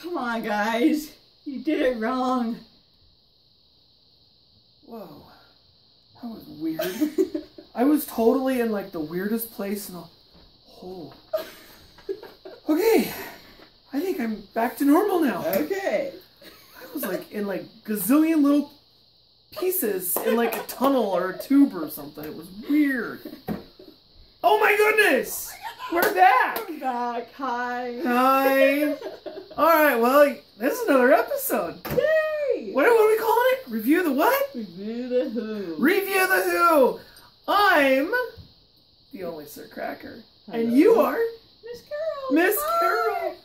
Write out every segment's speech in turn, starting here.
come on, guys. You did it wrong. Whoa. That was weird. I was totally in like the weirdest place in the whole... Okay. I think I'm back to normal now. Okay. I was like in like gazillion little pieces in like a tunnel or a tube or something. It was weird. Oh my goodness! We're back! I'm back. Hi. Hi. Alright, well, this is another episode. Yay! What are we calling it? Review the what? Review the Who. Review the Who! I'm the only Sir Cracker. Hello. And you are Miss Carol. Miss Hi. Carol.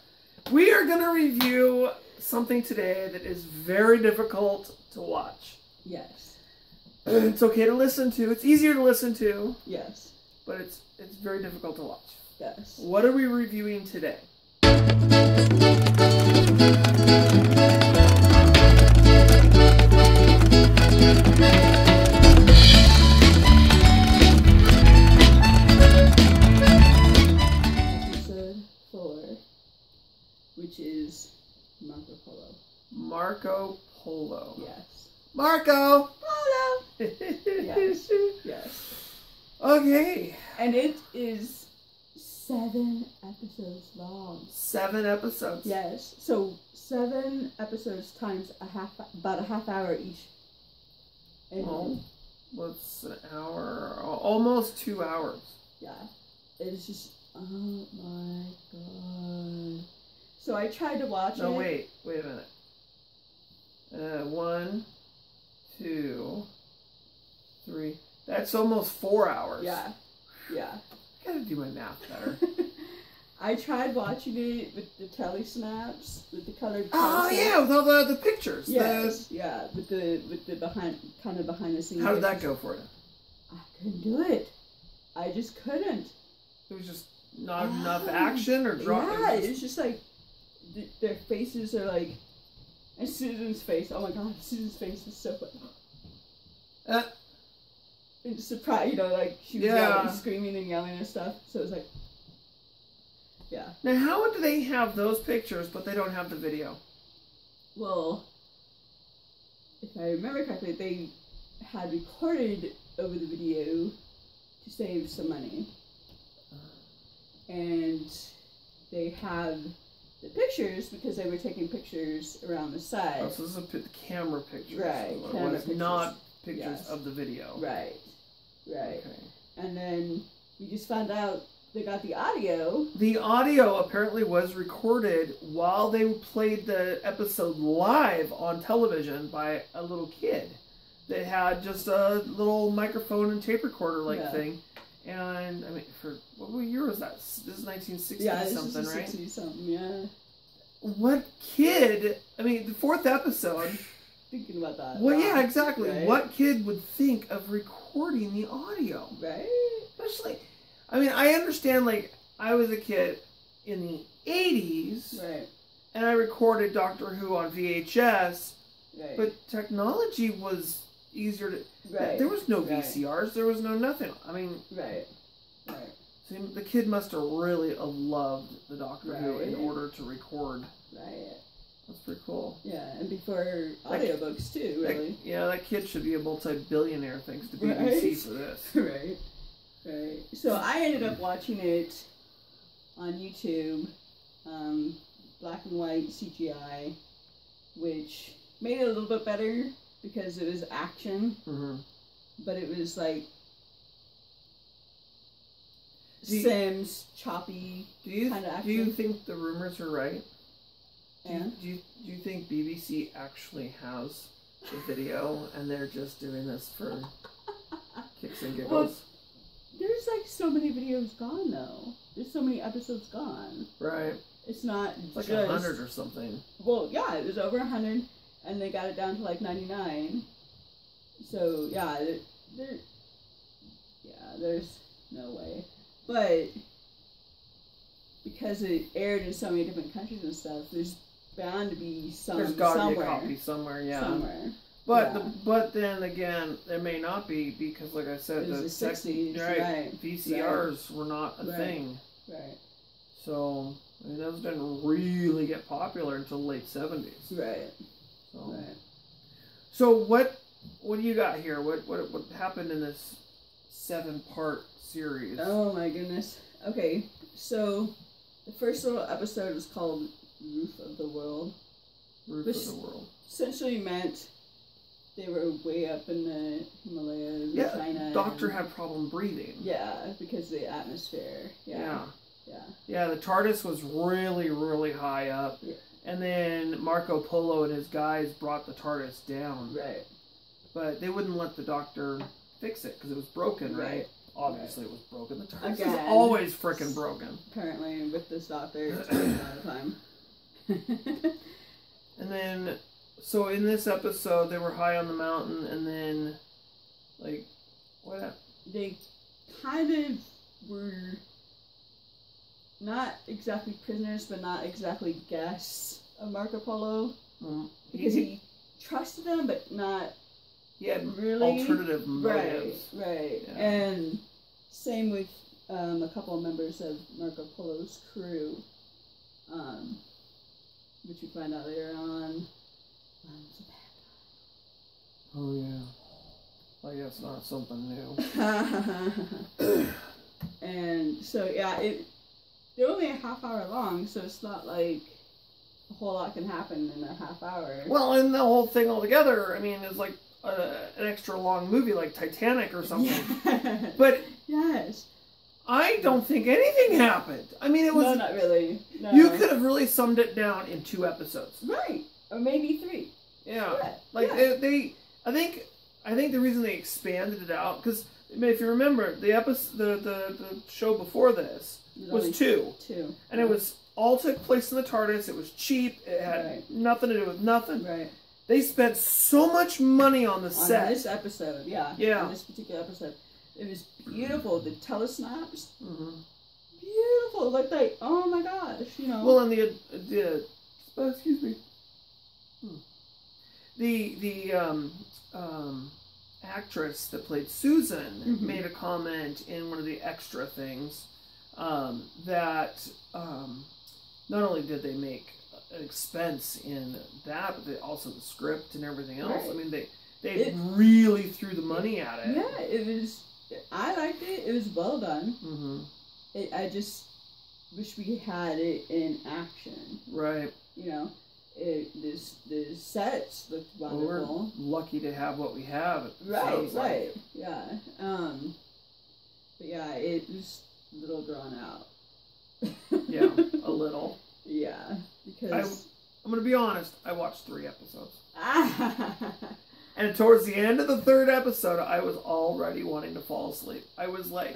We are going to review something today that is very difficult to watch. Yes. It's okay to listen to. It's easier to listen to. Yes. But it's very difficult to watch. Yes. What are we reviewing today? Episode 4, which is Marco Polo. Marco Polo. Yes. Marco! Polo! Yes. Yes. Okay. And it is 7 episodes long. 7 episodes. Yes. So 7 episodes times about a half hour each. And Well, what's an hour? Almost 2 hours. yeah. It's just, oh my god. So I tried to watch it. No, wait a minute. 1, 2, 3. That's almost 4 hours. Yeah. Yeah. I gotta do my math better. I tried watching it with the telesnaps, with the colored. Oh telesnaps. yeah, with all the pictures. Yes. Yeah. With the behind the scenes. How did that go for you? I couldn't do it. I just couldn't. It was just not enough action or drop. Yeah, it's just like their faces are like, and Susan's face. Oh my god, Susan's face is so funny. And surprise, like she was yelling, screaming and yelling and stuff. So it was like, yeah. Now, how do they have those pictures, but they don't have the video? Well, if I remember correctly, they had recorded over the video to save some money. And they have the pictures because they were taking pictures around the side. Oh, so this is the camera pictures. Right, camera pictures. Not pictures of the video. Right, right. Okay. And then we just found out they got the audio. The audio apparently was recorded while they played the episode live on television by a little kid that had just a little microphone and tape recorder thing. And I mean, for what year was that? This is 1960 something, right? 60 something, yeah. What kid? I mean, the 4th episode. Thinking about that. Well, yeah, exactly. Right? What kid would think of recording the audio? Right. Especially, I mean, I understand. Like, I was a kid in the 80s, right? And I recorded Doctor Who on VHS, right? But technology was easier to. Right. There was no VCRs. There was no nothing. I mean. Right. So the kid must have really loved the Doctor Who in order to record. Right. That's pretty cool. Yeah, and before audiobooks too, really. That kid should be a multi-billionaire thanks to BBC for this. Right. Right. So I ended up watching it on YouTube, black and white CGI, which made it a little bit better because it was action, but it was like Sims, choppy kind of action. Do you think the rumors are right? Yeah. Do you think BBC actually has the video and they're just doing this for kicks and giggles? Well, there's like so many videos gone though. There's so many episodes gone. Right. It's not like just 100 or something. Well, yeah, it was over 100, and they got it down to like 99. So yeah, there's no way. But because it aired in so many different countries and stuff, there's bound to be some. There's got to be a copy somewhere, yeah. Somewhere. But but then again, there may not be because, like I said, the 60s, VCRs were not a thing. Right. So, I mean, those didn't really get popular until the late 70s. Right. So, Right. So what do you got here? What happened in this 7-part series? Oh my goodness. Okay, so the first little episode is called Roof of the World. Roof of the World. Essentially meant they were way up in the Himalayas in China. Doctor had problem breathing. Yeah, because of the atmosphere. Yeah. Yeah, the TARDIS was really, really high up. Yeah. And then Marco Polo and his guys brought the TARDIS down. Right. But they wouldn't let the Doctor fix it because it was broken, right? Obviously it was broken. The TARDIS is always frickin' broken. Apparently with this Doctor, it's taking a lot of time. And then, so in this episode, they were high on the mountain, and then, like, what happened? They kind of were not exactly prisoners, but not exactly guests of Marco Polo. Because he trusted them, but not he had really alternative motives. Right. Yeah. And same with a couple of members of Marco Polo's crew, which we find out later on. It's a bad guy. Oh, yeah. I guess not something new. And so, yeah, they're only a half hour long, so it's not like a whole lot can happen in a half hour. Well, and the whole thing altogether, I mean, is like an extra long movie like Titanic or something. Yeah. But yes. I don't think anything happened. I mean, it was... No, not really. No. You could have really summed it down in 2 episodes. Right. Or maybe 3. Yeah. Like, they I think the reason they expanded it out, because if you remember, the show before this was 2. And it was all took place in the TARDIS. It was cheap. It had nothing to do with nothing. Right. They spent so much money on the set. On this episode, yeah. On this particular episode. It was beautiful. The telesnaps. Mm-hmm. Beautiful. Like, oh my gosh, you know. Well, and excuse me. The actress that played Susan made a comment in one of the extra things that not only did they make an expense in that, but they also the script and everything else. Right. I mean, they really threw the money at it. Yeah, it was. I liked it. It was well done. Mm-hmm. I just wish we had it in action. Right. You know, the sets looked wonderful. Well, we're lucky to have what we have. Right. Yeah. But yeah, it was a little drawn out. Yeah, a little. Yeah, because I'm gonna be honest. I watched 3 episodes. And towards the end of the 3rd episode, I was already wanting to fall asleep. I was like,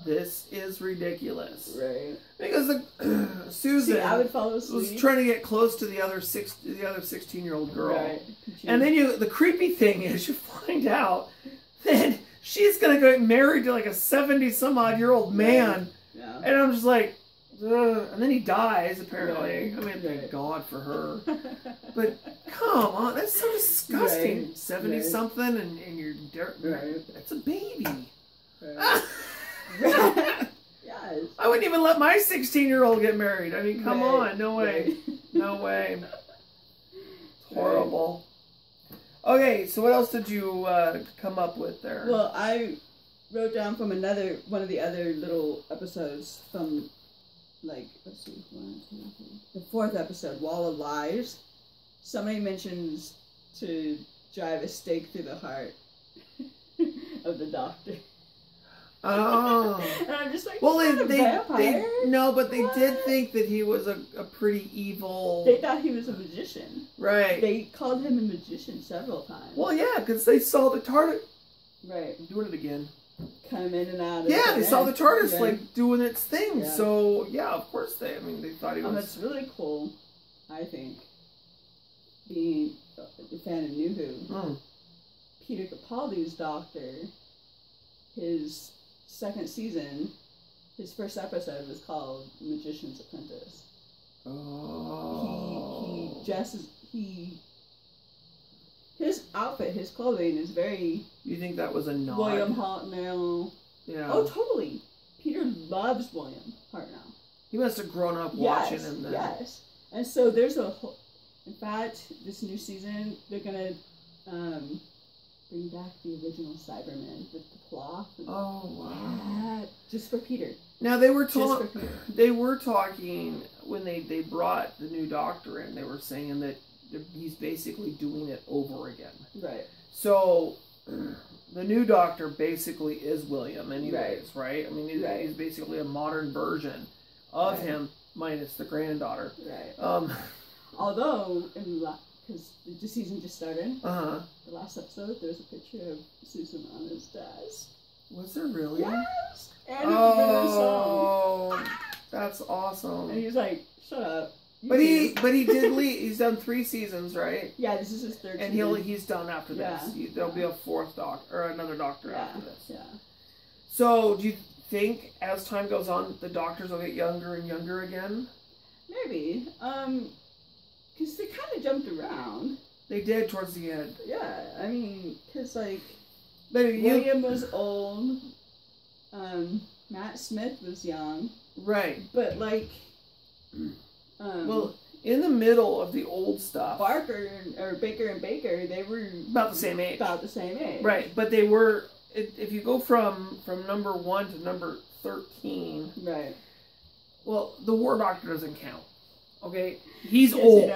this is ridiculous. Right. Because Susan I would fall asleep. was trying to get close to the other 16-year-old girl. Right. And then the creepy thing is you find out that she's going to get married to like a 70-some-odd-year-old man. Yeah. And I'm just like, ugh. And then he dies, apparently. I mean, thank God for her. But come on, that's so disgusting. 70-something and you're dirt. That's a baby. Right. Yes. I wouldn't even let my 16-year-old get married. I mean, come on. No way. No way. It's horrible. Okay, so what else did you come up with there? Well, I wrote down from one of the other little episodes from, like, let's see, 1, 2, 3. The 4th episode, Wall of Lies. Somebody mentions to drive a stake through the heart of the Doctor. Oh. And I'm just like, well, they what? did think that he was a pretty evil... They thought he was a magician. Right. They called him a magician several times. Well, yeah, because they saw the TARDIS... Right. Doing it again. Come in and out. Yeah, they saw the TARDIS, like, doing its thing. Yeah. So, yeah, of course they thought he was... It's really cool, I think, being a fan of New Who. Peter Capaldi's Doctor, his 2nd season, his first episode was called Magician's Apprentice. Oh. He dresses, his outfit, his clothing is very... You think that was a nod? William Hartnell. Yeah. Oh, totally. Peter loves William Hartnell. He must have grown up watching him then. Yes. And so there's a whole... In fact, this new season, they're going to bring back the original Cybermen with the cloth. Oh, wow. Yeah, just for Peter. Now, they were talking when they brought the new Doctor in, they were saying that he's basically doing it over again. Right. So, the new Doctor basically is William anyways, right? I mean, he's basically a modern version of him, minus the granddaughter. Right. Although, because the season just started, the last episode, there's a picture of Susan on his desk. Was there really? Yes! And song. That's awesome. And he's like, shut up. But he did leave. He's done 3 seasons, right? Yeah, this is his 3rd and season. And he's done after this. There'll be a 4th Doctor, or another Doctor after this. Yeah. So, do you think as time goes on, the Doctors will get younger and younger again? Maybe. Because they kind of jumped around. They did towards the end. Yeah, I mean, because, William was old. Matt Smith was young. Right. But, well, in the middle of the old stuff... Baker and Baker, they were... About the same age. Right, but they were... If you go from number 1 to number 13... Right. Well, the War Doctor doesn't count. Okay? He's old.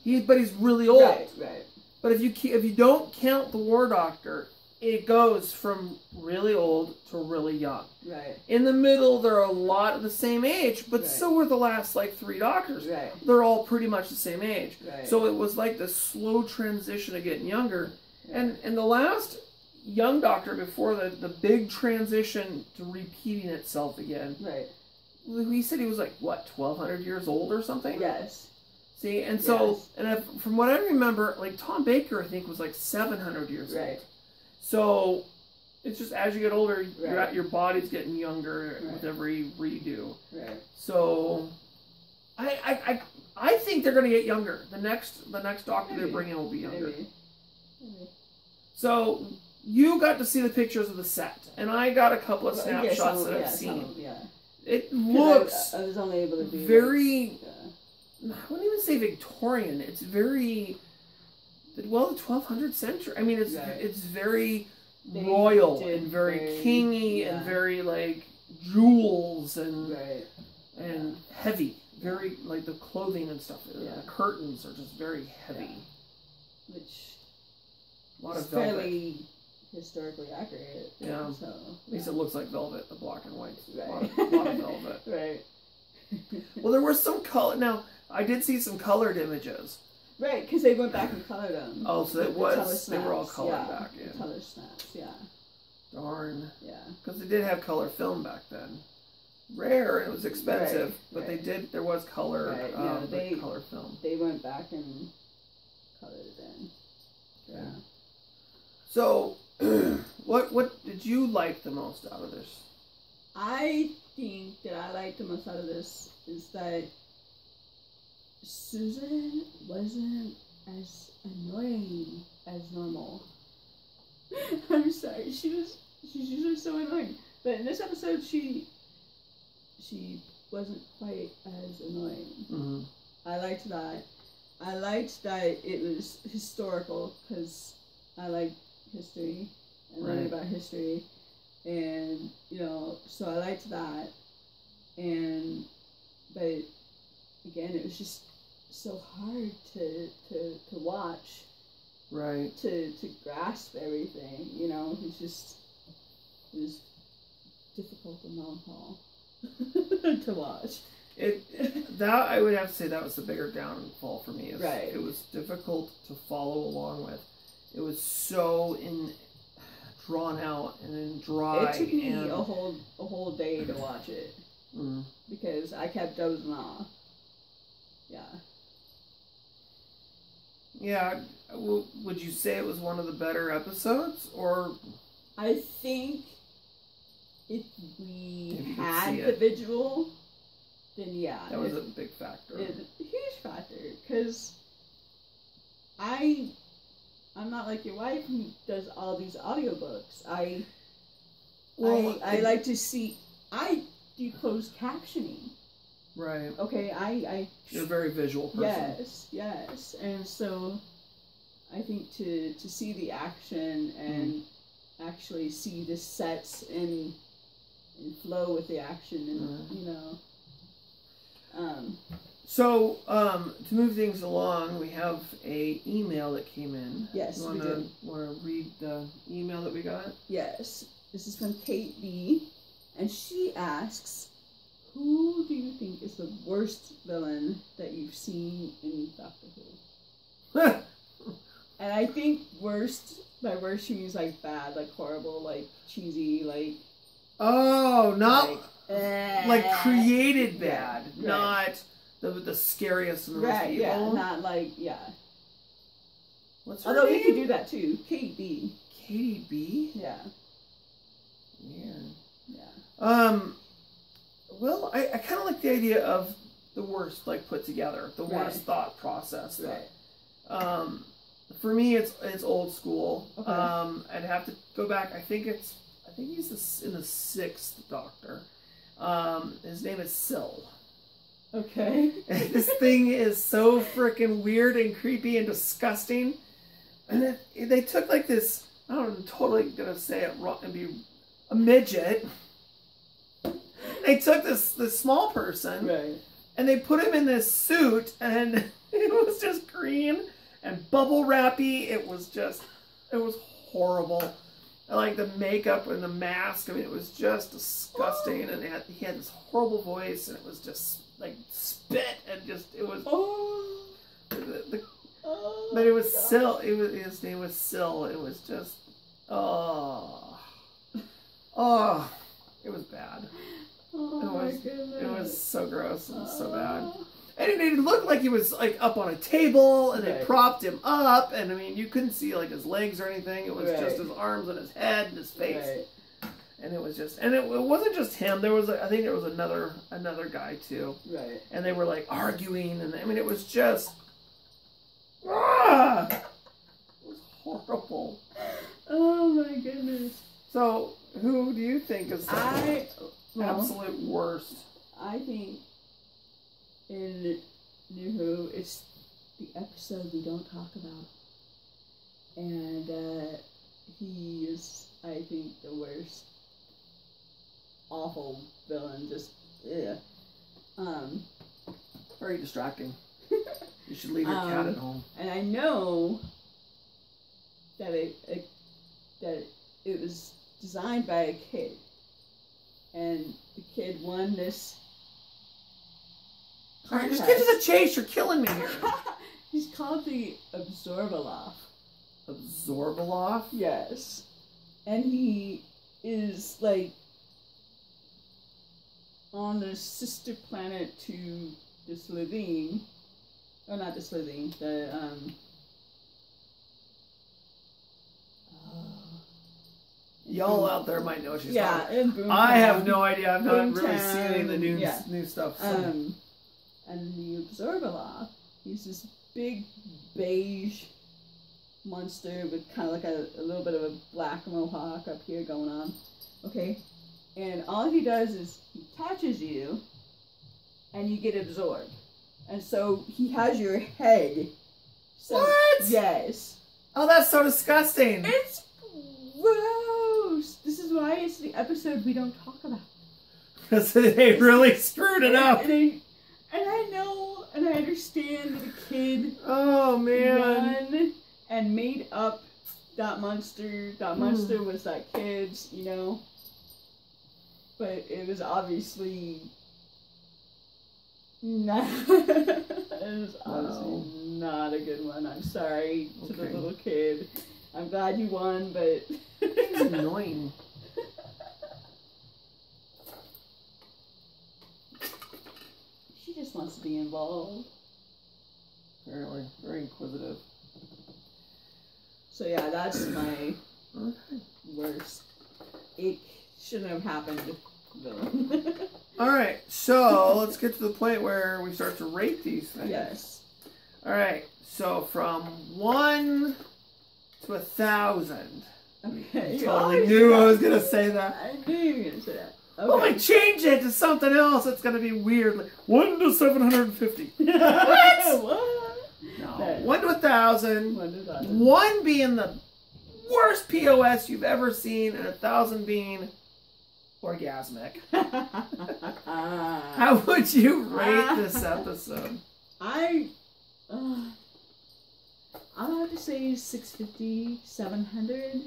He does. But he's really old. Right. But if you don't count the War Doctor, it goes from really old to really young. Right. In the middle, they're a lot of the same age, but so were the last 3 Doctors. Right. They're all pretty much the same age. Right. So it was like this slow transition of getting younger. Right. And the last young Doctor before the big transition to repeating itself again. Right. He said he was 1,200 years old or something? Yes. See, and so, from what I remember, Tom Baker, I think, was 700 years old. So, it's just as you get older, your body's getting younger with every redo. Right. So, I think they're going to get younger. The next Doctor they bring in will be younger. Maybe. So, you got to see the pictures of the set, and I got a couple of snapshots that I've seen. It looks I was only able to be very... I wouldn't even say Victorian. It's very... the 1200th century. I mean, it's very royal and very kingy and very, jewels and heavy. Very, the clothing and stuff. The curtains are just very heavy. Which a lot is of velvet. fairly historically accurate. Yeah. So, At least it looks like velvet, the black and white. Right. A lot of velvet. Right. Well, there was some color. Now, I did see some colored images. Right, because they went back and colored them. Oh, so they were all colored back in. Color snaps, Darn. Yeah. Because they did have color film back then. Rare, and it was expensive, but there was color, color film. They went back and colored it in. Yeah. So, what did you like the most out of this? I think that I liked the most out of this is that Susan wasn't as annoying as normal. I'm sorry, she's usually so annoying. But in this episode, she wasn't quite as annoying. Mm-hmm. I liked that. I liked that it was historical, because I like history and learning about history. And, so I liked that. But again, it was just so hard to watch. Right. To grasp everything, it was difficult and long haul to watch. That I would have to say that was the bigger downfall for me. Right. It was difficult to follow along with. It was so drawn out and then dry. It took me a whole day to watch it because I kept dozing off. Yeah. Yeah. Would you say it was one of the better episodes, or? I think if we had the visual, then yeah. That was a big factor. It's a huge factor, because I'm not like your wife who does all these audiobooks. I like to see. I do closed captioning. Right. Okay, You're a very visual person. Yes. And so I think to see the action and actually see the sets and flow with the action and you know. So, to move things along, we have a email that came in. Yes, we do. Want to read the email that we got? Yes. This is from Kate B. And she asks, who do you think is the worst villain that you've seen in Doctor Who? And I think worst, by worst she means like bad, like horrible, like cheesy, like... Oh, not like created bad, right. Not the scariest and the most evil. Yeah, not like, What's her Although name? we could do that too. Katie B. Katie B? Yeah. Weird. Yeah. Well, I kind of like the idea of the worst, like, put together. The worst thought process. Right. For me, it's old school. Okay. I'd have to go back. I think he's in the 6th Doctor. His name is Syl. Okay. And this thing is so freaking weird and creepy and disgusting. And they took like this, I'm totally gonna say it wrong and be a midget. They took this small person, right, and they put him in this suit, and it was just green and bubble wrappy. It was horrible. And like the makeup and the mask, I mean, it was just disgusting. And he had this horrible voice, and it was just like spit, and just it was. But it was Syl. His name was Syl. It was just it was bad. It was so gross and so bad. And it looked like he was like up on a table, and they propped him up, and I mean you couldn't see like his legs or anything. It was just his arms and his head and his face. Right. And it was just, and it wasn't just him. There was, I think there was another guy too. Right. And they were like arguing, and I mean it was just, it was horrible. Oh my goodness. So who do you think is the absolute worst? I think in New Who, it's the episode we don't talk about. And he is, I think, the worst. Awful villain, just, very distracting. You should leave your cat at home. And I know that it was designed by a kid. And the kid won this Alright, just get to the chase. You're killing me here. He's called the Absorbaloff. Absorbaloff? Yes. And he is like on the sister planet to the Slitheen. Oh, not the Slitheen. Y'all out there might know what she's talking about. Yeah, I have no idea. I've not really seen any of the new stuff. So. And the Absorbaloff, he's this big beige monster with kind of like a little bit of a black mohawk up here going on. Okay? And all he does is he touches you and you get absorbed. And so he has your head. So, what? Yes. Oh, that's so disgusting. It's gross. This is why it's the episode we don't talk about. Because they really screwed it up. And I know, and I understand that a kid won and made up that monster. That monster was that kid's, you know. But it was obviously not. Not a good one. I'm sorry to the little kid. I'm glad you won, but it's annoying. She just wants to be involved. Apparently, very inquisitive. So yeah, that's my worst. It shouldn't have happened, villain. Alright, so let's get to the point where we start to rate these things. Yes. Alright, so from 1 to 1,000. Okay. You totally knew I was going to say that. I knew you were going to say that. Okay. Well, I change it to something else. It's gonna be weird. Like 1 to 750. What? What? No. 1 to 1,000. 1 to 1,000. 1 being the worst POS you've ever seen, and 1,000 being orgasmic. How would you rate this episode? I'm going to say 650, 700.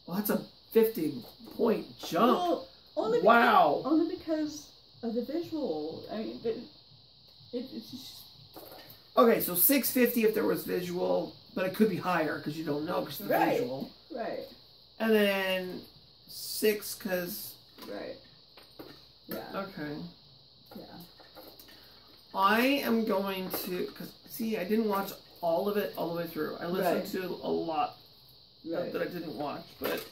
Well, that's a 50-point jump. Well, only because of the visual. I mean, it's just... Okay, so 650 if there was visual, but it could be higher because you don't know because of the visual. Right. And then 6 because... Right. Yeah. Okay. Yeah. I am going to... Cause, see, I didn't watch all of it all the way through. I listened to a lot that I didn't watch, but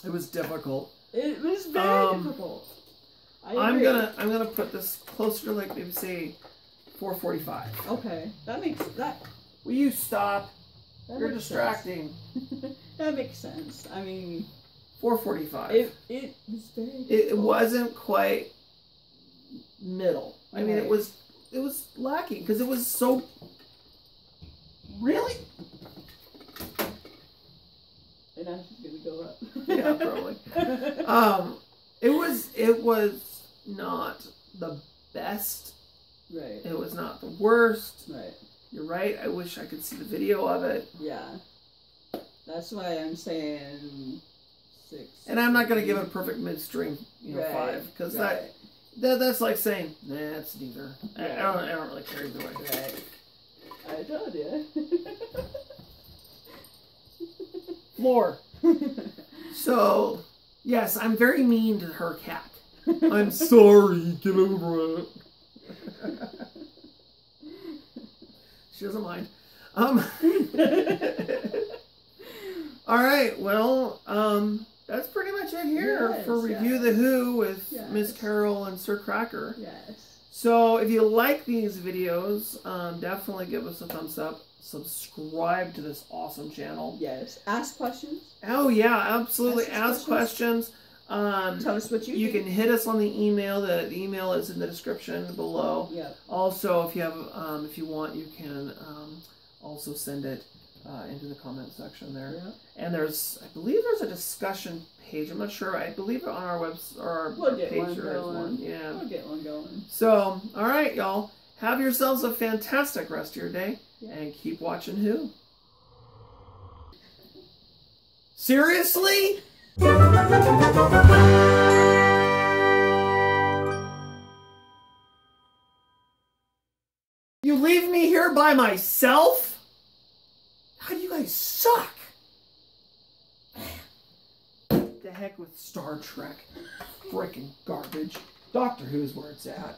it was difficult. It was very difficult. I'm gonna put this closer to like maybe say 445. Okay, that makes that. Will you stop? That You're distracting. That makes sense. I mean, 445. It was very difficult. It wasn't quite middle. I mean, it was lacking because it was so. Really? And I'm just gonna go up. Yeah, probably. It was not the best. Right. It was not the worst. Right. You're right. I wish I could see the video of it. Yeah. That's why I'm saying 6. And I'm not gonna give it a perfect midstream, 5, because that's like saying it's neither. I don't really care either way. Right. I told you. Floor. So, yes, I'm very mean to her cat. I'm sorry, get over it. She doesn't mind. Alright, well, that's pretty much it here for Review the Who with Miss Carol and Sir Cracker. Yes. So, if you like these videos, definitely give us a thumbs up. Subscribe to this awesome channel. Yes. Ask questions. Oh, yeah, absolutely. Ask questions. Tell us what you think. can hit us on the email. The email is in the description below. Yeah. Also, if you have, if you want, you can also send it into the comment section there. Yeah. And I believe there's a discussion page. I'm not sure. I believe on our website or our page there is one. Yeah. We'll get one going. So, all right, y'all. Have yourselves a fantastic rest of your day. Yeah. And keep watching Who. Seriously? You leave me here by myself? God, you guys suck. The heck with Star Trek. Freaking garbage. Doctor Who's where it's at.